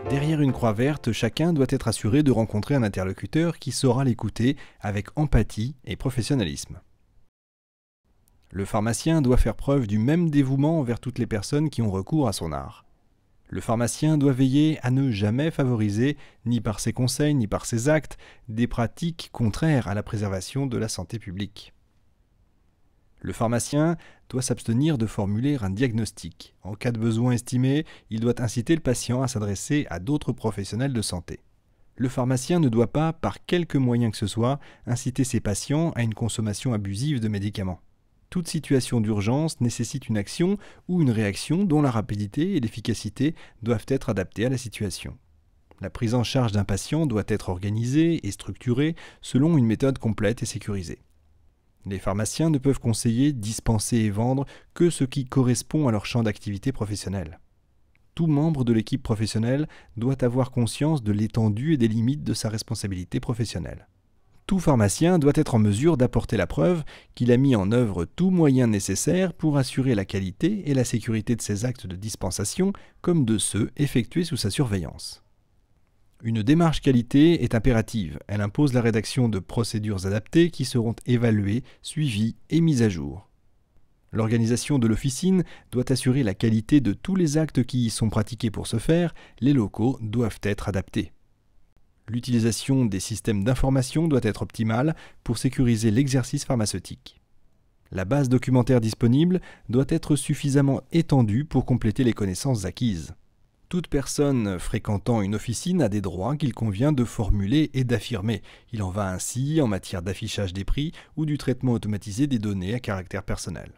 Derrière une croix verte, chacun doit être assuré de rencontrer un interlocuteur qui saura l'écouter avec empathie et professionnalisme. Le pharmacien doit faire preuve du même dévouement envers toutes les personnes qui ont recours à son art. Le pharmacien doit veiller à ne jamais favoriser, ni par ses conseils ni par ses actes, des pratiques contraires à la préservation de la santé publique. Le pharmacien doit s'abstenir de formuler un diagnostic. En cas de besoin estimé, il doit inciter le patient à s'adresser à d'autres professionnels de santé. Le pharmacien ne doit pas, par quelque moyen que ce soit, inciter ses patients à une consommation abusive de médicaments. Toute situation d'urgence nécessite une action ou une réaction dont la rapidité et l'efficacité doivent être adaptées à la situation. La prise en charge d'un patient doit être organisée et structurée selon une méthode complète et sécurisée. Les pharmaciens ne peuvent conseiller, dispenser et vendre que ce qui correspond à leur champ d'activité professionnelle. Tout membre de l'équipe professionnelle doit avoir conscience de l'étendue et des limites de sa responsabilité professionnelle. Tout pharmacien doit être en mesure d'apporter la preuve qu'il a mis en œuvre tout moyen nécessaire pour assurer la qualité et la sécurité de ses actes de dispensation comme de ceux effectués sous sa surveillance. Une démarche qualité est impérative. Elle impose la rédaction de procédures adaptées qui seront évaluées, suivies et mises à jour. L'organisation de l'officine doit assurer la qualité de tous les actes qui y sont pratiqués. Pour ce faire, les locaux doivent être adaptés. L'utilisation des systèmes d'information doit être optimale pour sécuriser l'exercice pharmaceutique. La base documentaire disponible doit être suffisamment étendue pour compléter les connaissances acquises. Toute personne fréquentant une officine a des droits qu'il convient de formuler et d'affirmer. Il en va ainsi en matière d'affichage des prix ou du traitement automatisé des données à caractère personnel.